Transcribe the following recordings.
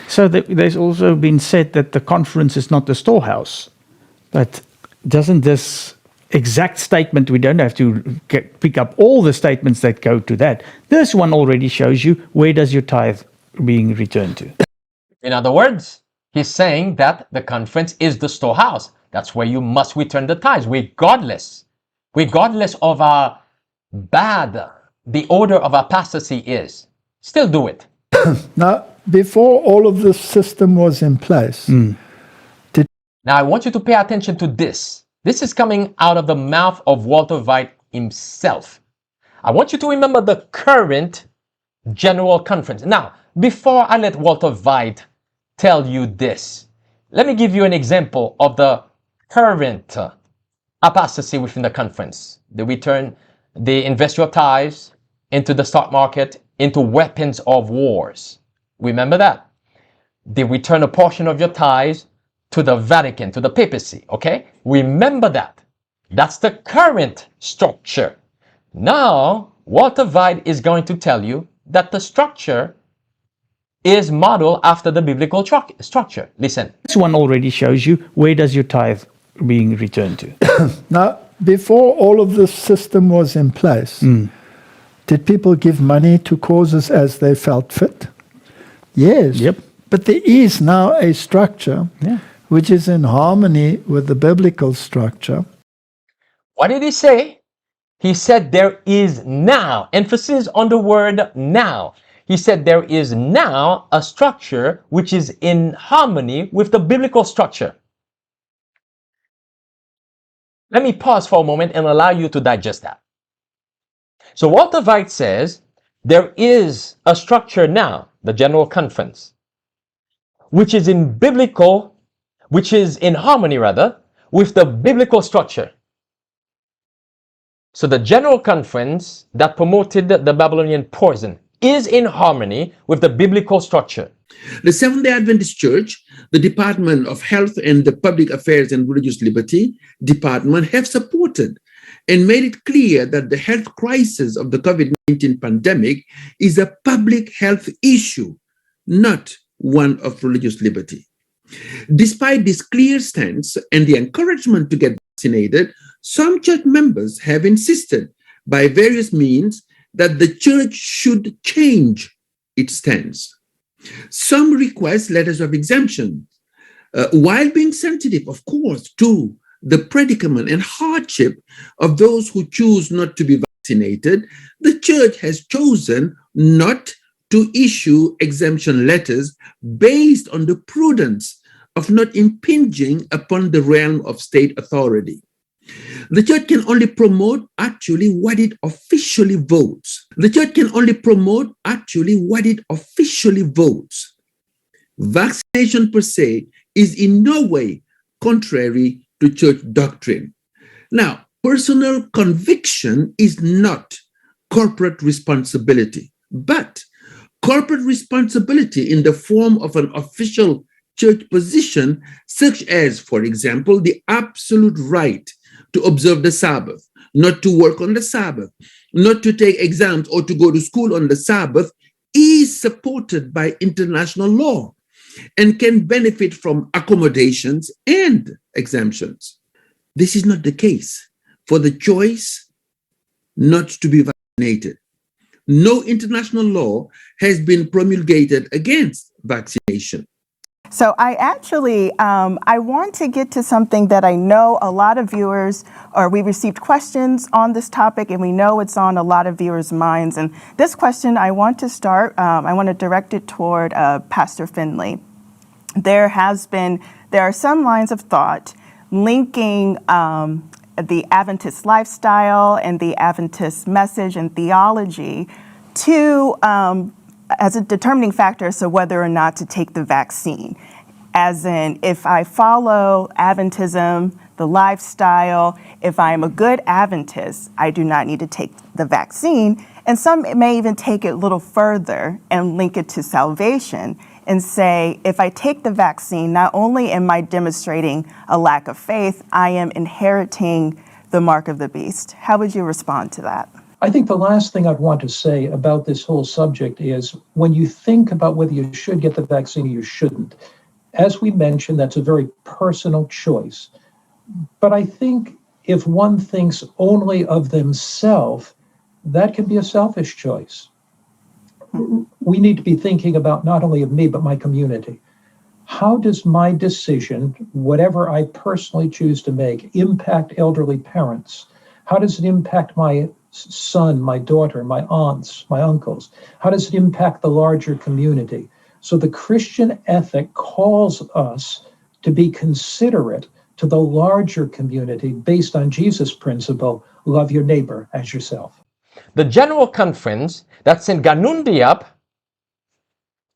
So there's also been said that the conference is not the storehouse. But doesn't this exact statement, we don't have to pick up all the statements that go to that. This one already shows you where does your tithe being returned to. In other words, he's saying that the conference is the storehouse. That's where you must return the tithes, regardless of how bad the order of apostasy is. Still do it. Now, before all of this system was in place, Now, I want you to pay attention to this. This is coming out of the mouth of Walter Veith himself. I want you to remember the current General Conference. Now, before I let Walter Veith tell you this, let me give you an example of the current apostasy within the conference. They invest your tithes into the stock market, into weapons of wars. Remember that. They return a portion of your tithes to the Vatican, to the papacy, okay? Remember that. That's the current structure. Now, Walter Veith is going to tell you that the structure is modeled after the biblical structure. Listen. This one already shows you where does your tithe being returned to. now, before all of this system was in place, did people give money to causes as they felt fit? Yes. Yep. But there is now a structure which is in harmony with the biblical structure. What did he say? He said there is now, emphasis on the word now. He said there is now a structure which is in harmony with the biblical structure. Let me pause for a moment and allow you to digest that. So Walter Veith says there is a structure now, the General Conference, which is in harmony with the biblical structure. So the General Conference that promoted the Babylonian poison is in harmony with the biblical structure. The Seventh-day Adventist Church, the Department of Health and the Public Affairs and Religious Liberty Department have supported and made it clear that the health crisis of the COVID-19 pandemic is a public health issue, not one of religious liberty. Despite this clear stance and the encouragement to get vaccinated, some church members have insisted by various means that the church should change its stance. Some request letters of exemption, while being sensitive, of course, to the predicament and hardship of those who choose not to be vaccinated. The church has chosen not to issue exemption letters based on the prudence of not impinging upon the realm of state authority. The church can only promote actually what it officially votes. The church can only promote actually what it officially votes. Vaccination per se is in no way contrary to church doctrine. Now, personal conviction is not corporate responsibility, but corporate responsibility in the form of an official church position, such as, for example, the absolute right to observe the Sabbath, not to work on the Sabbath, not to take exams or to go to school on the Sabbath, is supported by international law and can benefit from accommodations and exemptions. This is not the case for the choice not to be vaccinated. No international law has been promulgated against vaccination. So I actually, I want to get to something that I know a lot of viewers, or we received questions on this topic, and we know it's on a lot of viewers' minds. And this question I want to direct it toward Pastor Finley. There are some lines of thought linking the Adventist lifestyle and the Adventist message and theology to as a determining factor as to whether or not to take the vaccine. As in, if I follow Adventism, the lifestyle, if I'm a good Adventist, I do not need to take the vaccine. And some may even take it a little further and link it to salvation and say, if I take the vaccine, not only am I demonstrating a lack of faith, I am inheriting the mark of the beast. How would you respond to that? I think the last thing I'd want to say about this whole subject is when you think about whether you should get the vaccine or you shouldn't, as we mentioned, that's a very personal choice. But I think if one thinks only of themselves, that can be a selfish choice. We need to be thinking about not only of me, but my community. How does my decision, whatever I personally choose to make, impact elderly parents? How does it impact my son, my daughter, my aunts, my uncles? How does it impact the larger community? So the Christian ethic calls us to be considerate to the larger community based on Jesus' principle, love your neighbor as yourself. The General Conference that sent Ganundiap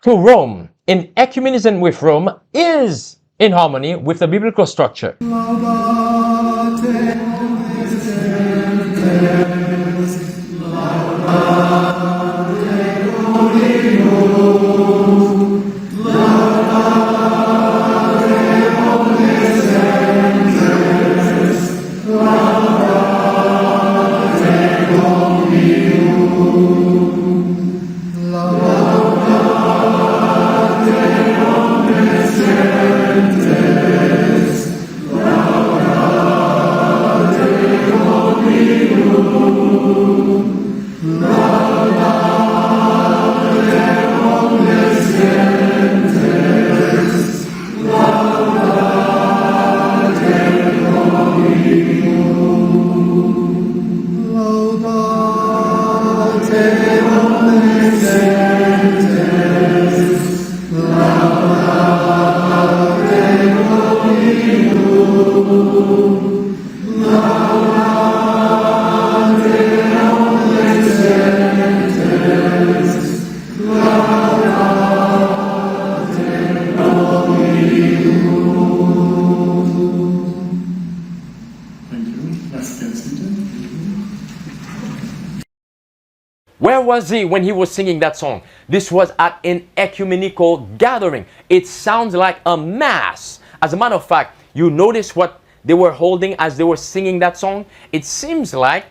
to Rome in ecumenism with Rome is in harmony with the biblical structure. Where was he when he was singing that song? This was at an ecumenical gathering. It sounds like a mass. As a matter of fact, you notice what they were holding as they were singing that song? It seems like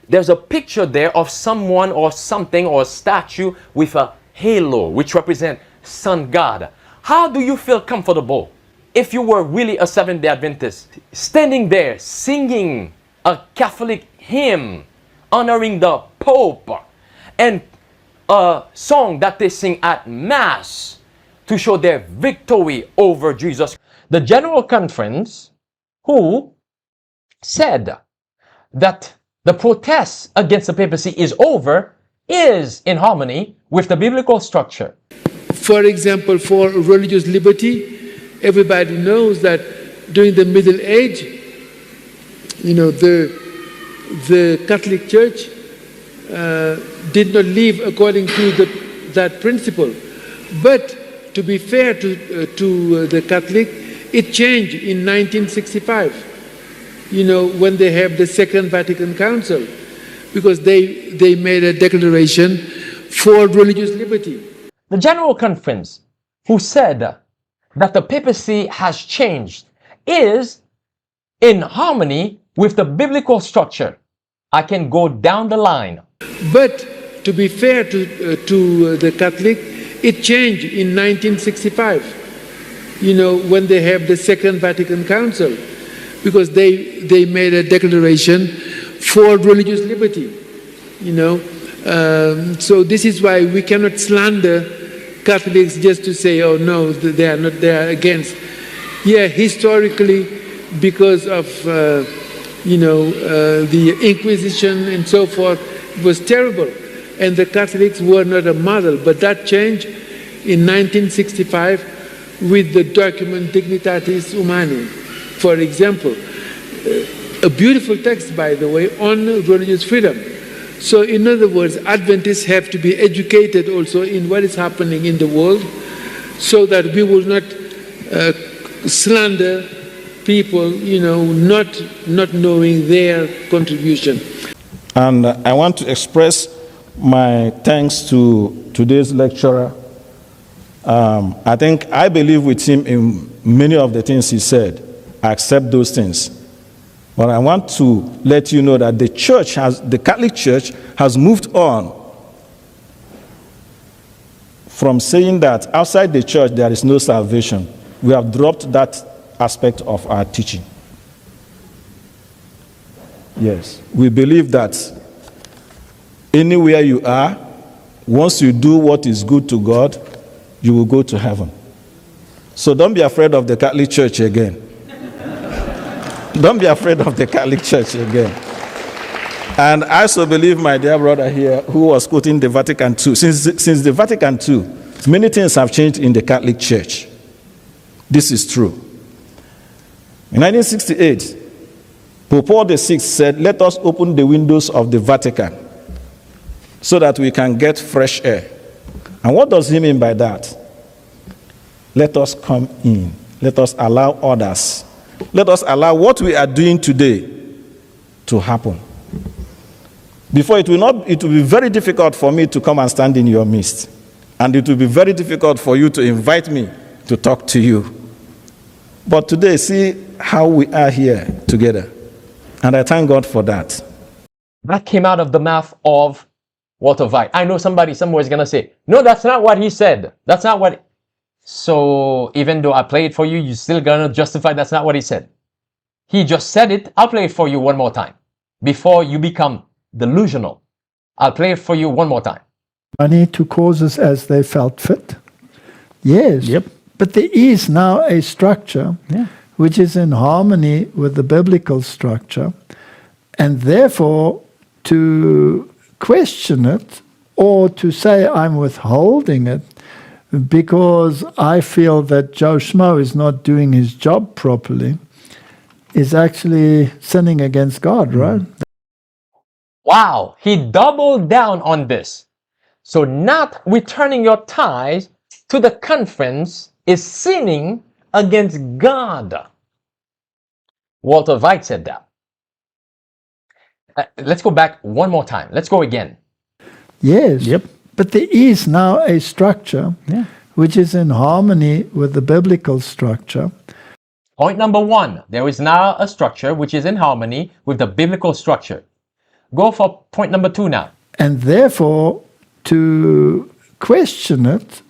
there's a picture there of someone or something or a statue with a halo, which represents sun god. How do you feel comfortable if you were really a Seventh-day Adventist, standing there singing a Catholic hymn honoring the Pope and a song that they sing at Mass to show their victory over Jesus? The General Conference, who said that the protest against the papacy is over, is in harmony with the biblical structure. For example, for religious liberty, everybody knows that during the Middle Age, the Catholic Church did not live according to that principle. But to be fair to the Catholic, it changed in 1965, when they have the Second Vatican Council, because they made a declaration for religious liberty. The General Conference, who said that the papacy has changed, is in harmony with the biblical structure. I can go down the line. But to be fair to the Catholic, it changed in 1965, when they have the Second Vatican Council, because they made a declaration for religious liberty, So this is why we cannot slander Catholics just to say, oh no, they are not, they are against. Yeah, historically, because of the Inquisition and so forth, it was terrible. And the Catholics were not a model. But that changed in 1965 with the document Dignitatis Humanae, for example. A beautiful text, by the way, on religious freedom. So in other words, Adventists have to be educated also in what is happening in the world so that we will not slander people, not knowing their contribution. And I want to express my thanks to today's lecturer. I believe with him in many of the things he said. I accept those things. But I want to let you know that the Catholic Church has moved on from saying that outside the church there is no salvation. We have dropped that aspect of our teaching. Yes, we believe that anywhere you are, once you do what is good to God, you will go to heaven. So don't be afraid of the Catholic Church again. Don't be afraid of the Catholic Church again. And I also believe my dear brother here, who was quoting the Vatican II, since the Vatican II, many things have changed in the Catholic Church. This is true. In 1968, Pope Paul VI said, "Let us open the windows of the Vatican so that we can get fresh air." And what does he mean by that? Let us come in. Let us allow others. Let us allow what we are doing today to happen. Before it will be very difficult for me to come and stand in your midst. And it will be very difficult for you to invite me to talk to you. But today, see how we are here together. And I thank God for that. That came out of the mouth of Walter Veith. I know somebody somewhere is going to say, no, that's not what he said. That's not what... So even though I play it for you, you're still going to justify that's not what he said. He just said it. I'll play it for you one more time before you become delusional. I'll play it for you one more time. Money to causes as they felt fit. Yes. Yep. But there is now a structure which is in harmony with the biblical structure, and therefore to question it or to say I'm withholding it because I feel that Joe Schmo is not doing his job properly is actually sinning against God, right? Wow, he doubled down on this. So not returning your tithes to the conference is sinning against God. Walter Veith said that. Let's go back one more time. Let's go again. Yes. Yep. But there is now a structure which is in harmony with the biblical structure. Point number one, there is now a structure which is in harmony with the biblical structure. Go for point number two now. And therefore, to question it.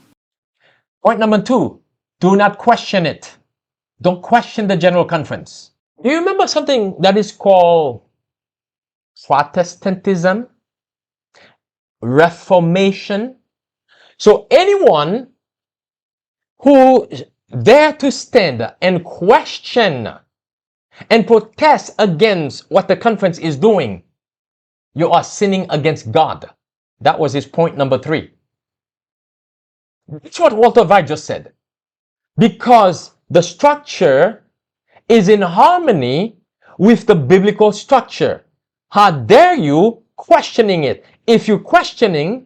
Point number two, do not question it. Don't question the General Conference. Do you remember something that is called Protestantism? Reformation? So anyone who dare to stand and question and protest against what the conference is doing, you are sinning against God. That was his point number three. That's what Walter Veith just said. Because the structure is in harmony with the biblical structure. How dare you questioning it? If you question it,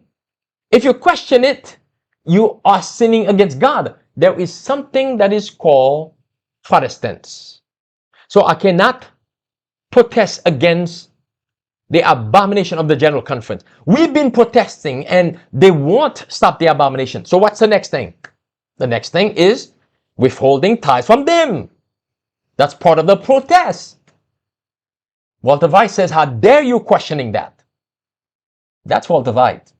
you are sinning against God. There is something that is called Protestants. So I cannot protest against the abomination of the General Conference. We've been protesting and they won't stop the abomination. So what's the next thing? The next thing is withholding tithes from them. That's part of the protest. Walter Veith says, how dare you questioning that? That's Walter Veith.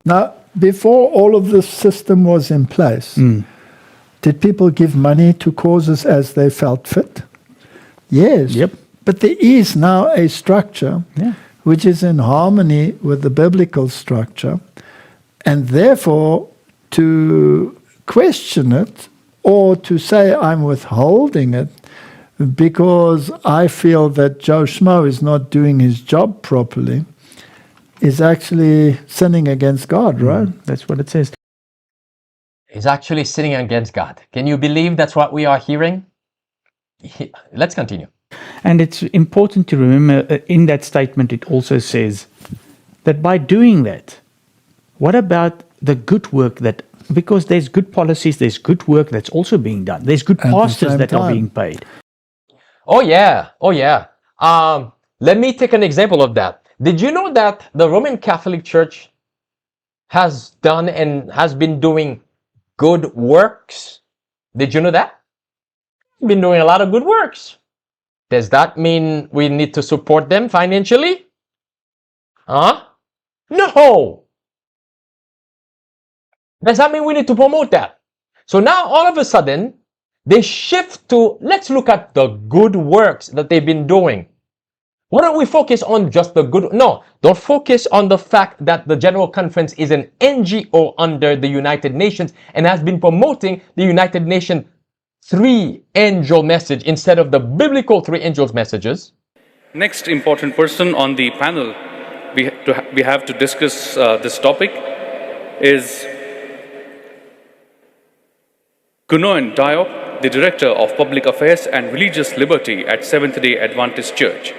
Now, before all of this system was in place, did people give money to causes as they felt fit? Yes. Yep. But there is now a structure which is in harmony with the biblical structure, and therefore to question it or to say I'm withholding it because I feel that Joe Schmo is not doing his job properly is actually sinning against God, right? That's what it says. He's actually sinning against God. Can you believe that's what we are hearing? Let's continue. And it's important to remember in that statement, it also says that by doing that, what about the good work that, because there's good policies, there's good work that's also being done. There's good pastors that are being paid. Oh yeah. Let me take an example of that. Did you know that the Roman Catholic Church has done and has been doing good works? Did you know that? Been doing a lot of good works. Does that mean we need to support them financially? Huh? No. Does that mean we need to promote that? So now all of a sudden, they shift to, let's look at the good works that they've been doing. Why don't we focus on just the good? No, don't focus on the fact that the General Conference is an NGO under the United Nations and has been promoting the United Nations three angel message instead of the biblical three angels messages. Next important person on the panel we have to discuss this topic is Emmanuel Nougaisse, the Director of Public Affairs and Religious Liberty at Seventh-day Adventist Church.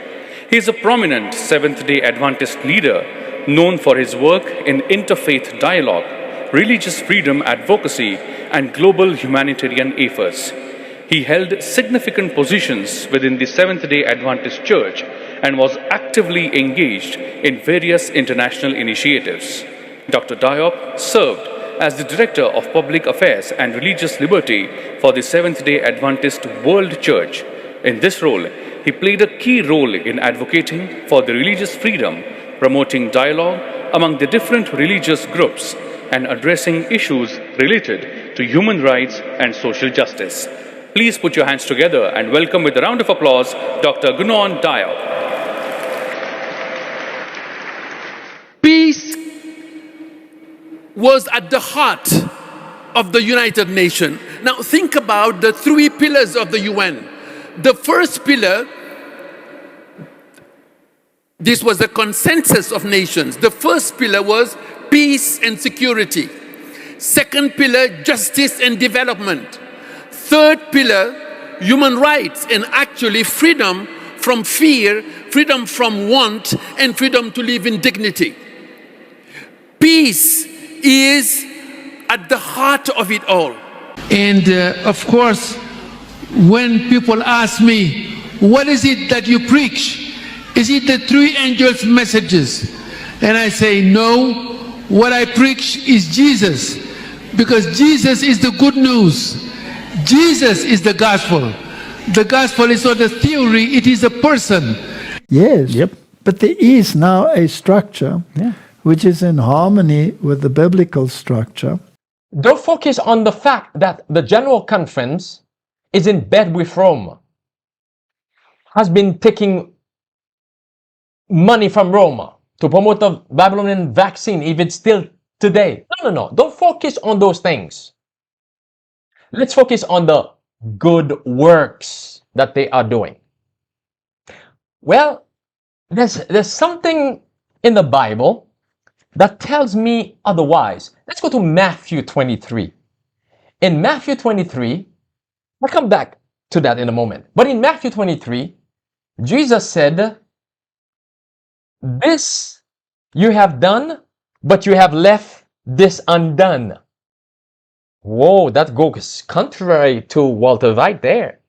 He is a prominent Seventh-day Adventist leader known for his work in interfaith dialogue, religious freedom advocacy, and global humanitarian efforts. He held significant positions within the Seventh-day Adventist Church and was actively engaged in various international initiatives. Dr. Nougaisse served as the Director of Public Affairs and Religious Liberty for the Seventh-day Adventist World Church. In this role, he played a key role in advocating for the religious freedom, promoting dialogue among the different religious groups, and addressing issues related to human rights and social justice. Please put your hands together and welcome with a round of applause Dr. Emmanuel Nougaisse. Peace was at the heart of the United Nations. Now think about the three pillars of the UN. The first pillar, this was a consensus of nations. The first pillar was peace and security. Second pillar, justice and development. Third pillar, human rights and actually freedom from fear, freedom from want, and freedom to live in dignity. Peace is at the heart of it all. And of course, when people ask me, what is it that you preach? Is it the three angels' messages? And I say, no, what I preach is Jesus, because Jesus is the good news. Jesus is the gospel. The gospel is not a theory, it is a person. Yes. Yep. But there is now a structure which is in harmony with the biblical structure. Don't focus on the fact that the General Conference is in bed with Rome, has been taking money from Rome to promote the Babylonian vaccine, even still today. No. Don't focus on those things. Let's focus on the good works that they are doing. Well, there's something in the Bible that tells me otherwise. Let's go to Matthew 23. In Matthew 23, I'll come back to that in a moment. But in Matthew 23, Jesus said, this you have done, but you have left this undone. Whoa, that goes contrary to Walter Veith there.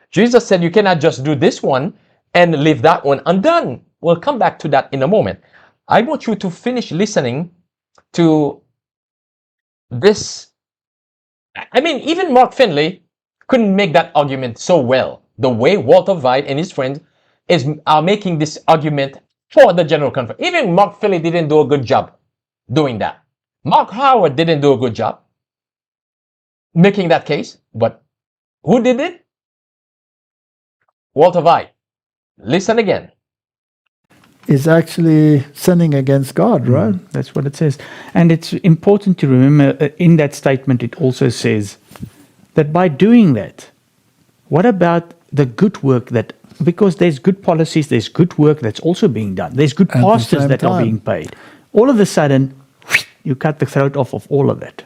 Jesus said you cannot just do this one and leave that one undone. We'll come back to that in a moment. I want you to finish listening to this. I mean, even Mark Finley couldn't make that argument so well. The way Walter Veith and his friends are making this argument for the General Conference. Even Mark Finley didn't do a good job doing that. Mark Howard didn't do a good job making that case. But who did it? Walter Veith. Listen again. Is actually sinning against God, right? That's what it says. And it's important to remember in that statement, it also says that by doing that, what about the good work that, because there's good policies, there's good work that's also being done. There's good pastors that are being paid. All of a sudden, you cut the throat off of all of that.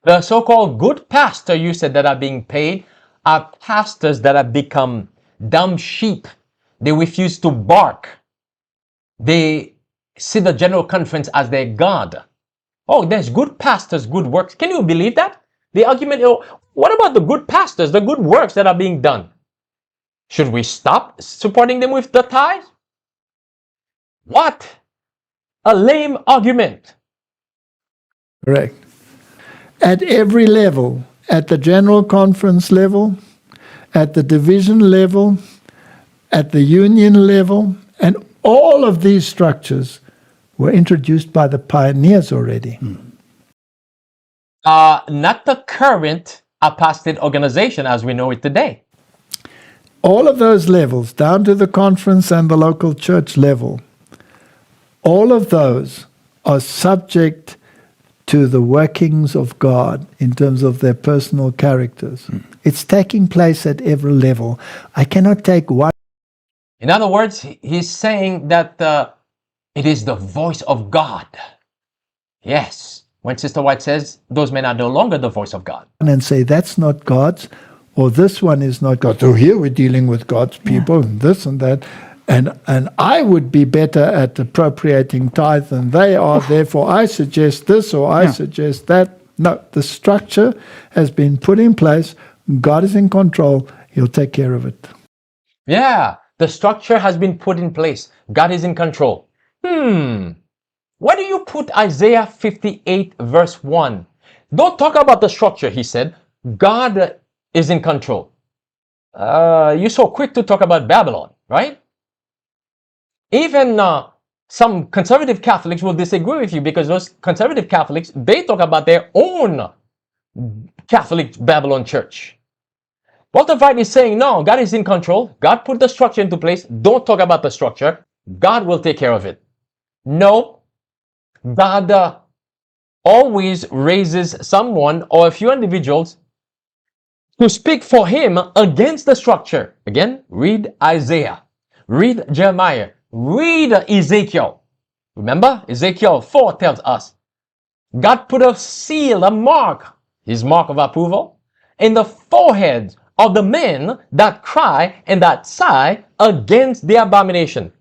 The so-called good pastor you said that are being paid are pastors that have become dumb sheep. They refuse to bark. They see the General Conference as their God. Oh, there's good pastors, good works. Can you believe that? The argument, what about the good pastors, the good works that are being done? Should we stop supporting them with the tithes? What a lame argument. Correct. At every level, at the General Conference level, at the division level, at the union level, and all of these structures were introduced by the pioneers already. Not the current apostate organization as we know it today. All of those levels, down to the conference and the local church level, all of those are subject to the workings of God in terms of their personal characters. It's taking place at every level. I cannot take one. In other words, he's saying that it is the voice of God. Yes. When Sister White says those men are no longer the voice of God. And say that's not God's, or this one is not God. So here we're dealing with God's people and this and that. And I would be better at appropriating tithe than they are. Therefore, I suggest this or I suggest that. No, the structure has been put in place. God is in control. He'll take care of it. Yeah, the structure has been put in place. God is in control. Where do you put Isaiah 58 verse 1? Don't talk about the structure, he said. God is in control. You're so quick to talk about Babylon, right? Even some conservative Catholics will disagree with you because those conservative Catholics, they talk about their own Catholic Babylon church. Walter Veith is saying, no, God is in control. God put the structure into place. Don't talk about the structure. God will take care of it. No, God always raises someone or a few individuals to speak for him against the structure. Again, read Isaiah, read Jeremiah, read Ezekiel. Remember, Ezekiel 4 tells us God put a seal, a mark, his mark of approval, in the foreheads of the men that cry and that sigh against the abomination.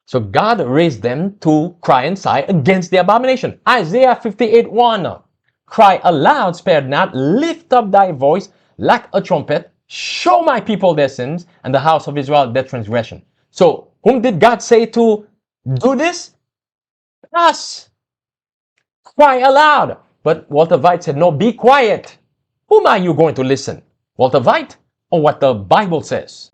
So God raised them to cry and sigh against the abomination. Isaiah 58:1. Cry aloud, spare not, lift up thy voice like a trumpet, show my people their sins, and the house of Israel their transgression. So, whom did God say to do this? Us. Cry aloud. But Walter Veith said, no, be quiet. Whom are you going to listen? Walter Veith or what the Bible says?